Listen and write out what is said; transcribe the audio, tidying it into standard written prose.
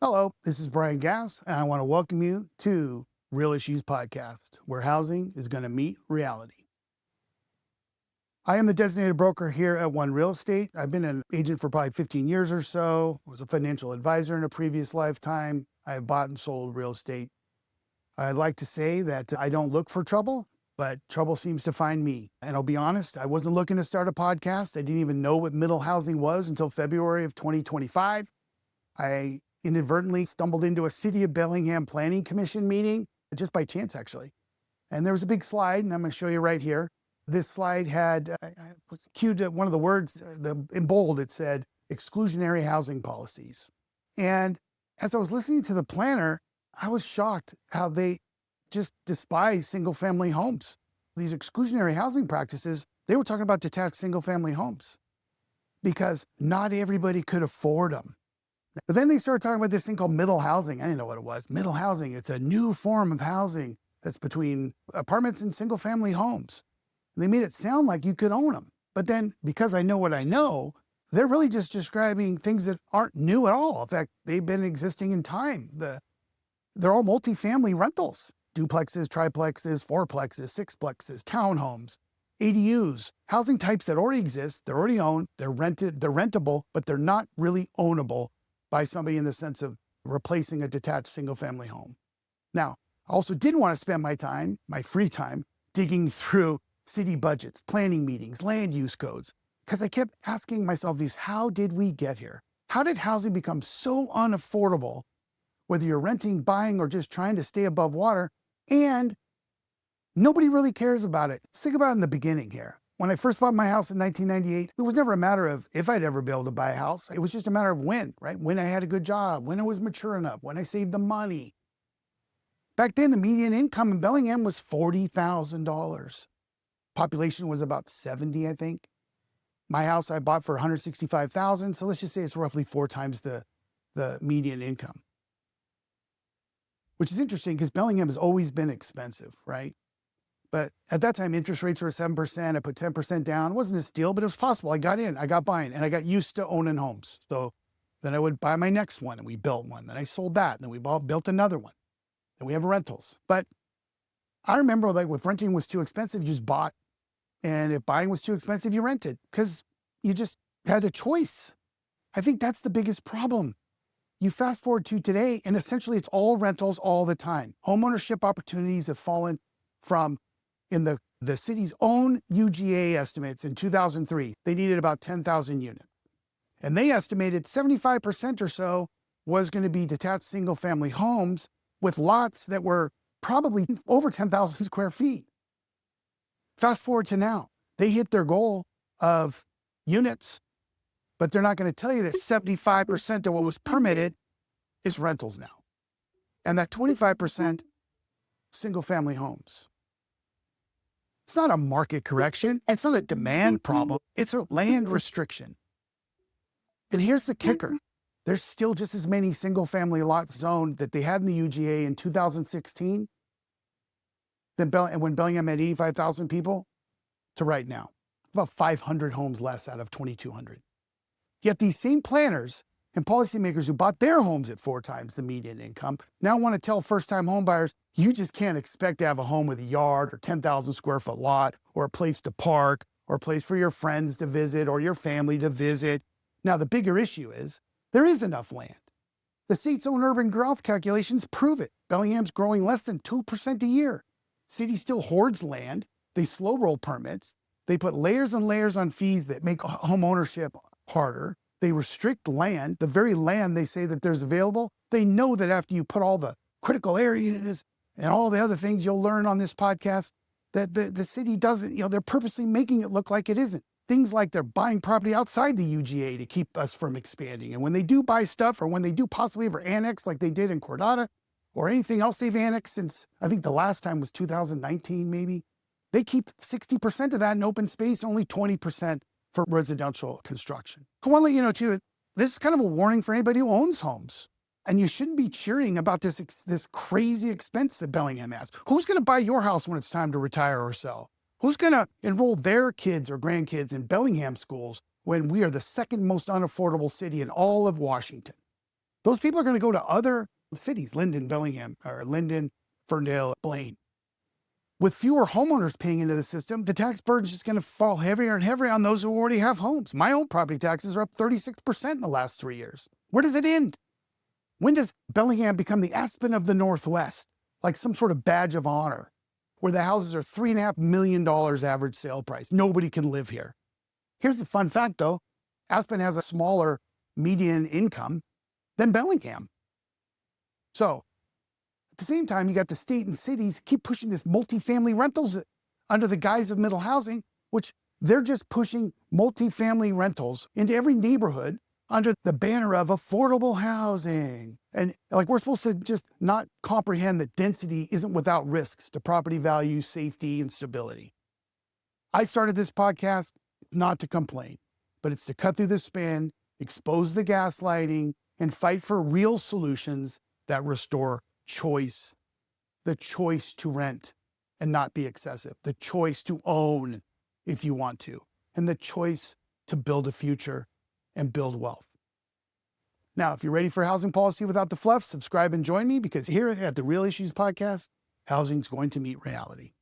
Hello, this is Brian Gass, and I want to welcome you to Real Issues Podcast, where housing is going to meet reality. I am the designated broker here at One Real Estate. I've been an agent for probably 15 years or so. I was a financial advisor in a previous lifetime. I have bought and sold real estate. I'd like to say that I don't look for trouble, but trouble seems to find me. And I'll be honest, I wasn't looking to start a podcast. I didn't even know what middle housing was until February of 2025. I inadvertently stumbled into a City of Bellingham Planning Commission meeting, just by chance, actually. And there was a big slide, and I'm going to show you right here. This slide had cued one of the words, in bold, it said exclusionary housing policies. And as I was listening to the planner, I was shocked how they just despise single family homes. These exclusionary housing practices, they were talking about detached single family homes because not everybody could afford them. But then they started talking about this thing called middle housing. I didn't know what it was. Middle housing, it's a new form of housing that's between apartments and single family homes. And they made it sound like you could own them. But then, because I know what I know, they're really just describing things that aren't new at all. In fact, they've been existing in time. They're all multifamily rentals: duplexes, triplexes, fourplexes, sixplexes, townhomes, ADUs, housing types that already exist. They're already owned, they're rented, they're rentable, but they're not really ownable by somebody in the sense of replacing a detached single family home. Now, I also didn't want to spend my free time, digging through city budgets, planning meetings, land use codes, because I kept asking myself how did we get here? How did housing become so unaffordable, whether you're renting, buying, or just trying to stay above water, and nobody really cares about it? Let's think about it in the beginning here. When I first bought my house in 1998, it was never a matter of if I'd ever be able to buy a house. It was just a matter of when, right? When I had a good job, when I was mature enough, when I saved the money. Back then, the median income in Bellingham was $40,000. Population was about 70, I think. My house I bought for $165,000, so let's just say it's roughly 4 times the median income. Which is interesting because Bellingham has always been expensive, right? But at that time, interest rates were 7%. I put 10% down. It wasn't a steal, but it was possible. I got buying, and I got used to owning homes. So then I would buy my next one, and we built one. Then I sold that, and then we built another one. And we have rentals. But I remember, like, if renting was too expensive, you just bought. And if buying was too expensive, you rented because you just had a choice. I think that's the biggest problem. You fast forward to today, and essentially it's all rentals all the time. Homeownership opportunities have fallen from, in the city's own UGA estimates in 2003, they needed about 10,000 units. And they estimated 75% or so was going to be detached single family homes with lots that were probably over 10,000 square feet. Fast forward to now, they hit their goal of units, but they're not going to tell you that 75% of what was permitted is rentals now. And that 25% single family homes. It's not a market correction. It's not a demand problem. It's a land restriction. And here's the kicker. There's still just as many single family lots zoned that they had in the UGA in 2016 and when Bellingham had 85,000 people to right now. About 500 homes less out of 2,200. Yet these same planners and policymakers who bought their homes at 4 times the median income now want to tell first-time homebuyers, you just can't expect to have a home with a yard or 10,000 square foot lot or a place to park or a place for your friends to visit or your family to visit. Now, the bigger issue is there is enough land. The state's own urban growth calculations prove it. Bellingham's growing less than 2% a year. City still hoards land. They slow roll permits. They put layers and layers on fees that make home ownership harder. They restrict land, the very land they say that there's available. They know that after you put all the critical areas and all the other things you'll learn on this podcast, that the city doesn't, they're purposely making it look like it isn't. Things like they're buying property outside the UGA to keep us from expanding. And when they do buy stuff, or when they do possibly ever annex like they did in Cordata, or anything else they've annexed since, I think the last time was 2019 maybe, they keep 60% of that in open space, only 20% for residential construction. I want to let you know too, this is kind of a warning for anybody who owns homes. And you shouldn't be cheering about this crazy expense that Bellingham has. Who's going to buy your house when it's time to retire or sell? Who's going to enroll their kids or grandkids in Bellingham schools when we are the second most unaffordable city in all of Washington? Those people are going to go to other cities, Linden, Bellingham, or Linden, Ferndale, Blaine. With fewer homeowners paying into the system, the tax burden is just going to fall heavier and heavier on those who already have homes. My own property taxes are up 36% in the last 3 years. Where does it end? When does Bellingham become the Aspen of the Northwest, like some sort of badge of honor, where the houses are $3.5 million average sale price? Nobody can live here. Here's the fun fact, though. Aspen has a smaller median income than Bellingham. So, at the same time, you got the state and cities keep pushing this multifamily rentals under the guise of middle housing, which they're just pushing multifamily rentals into every neighborhood under the banner of affordable housing. And like, we're supposed to just not comprehend that density isn't without risks to property value, safety, and stability. I started this podcast not to complain, but it's to cut through the spin, expose the gaslighting, and fight for real solutions that restore choice. The choice to rent and not be excessive. The choice to own if you want to. And the choice to build a future and build wealth. Now, if you're ready for housing policy without the fluff, subscribe and join me, because here at the Real Issues Podcast, housing's going to meet reality.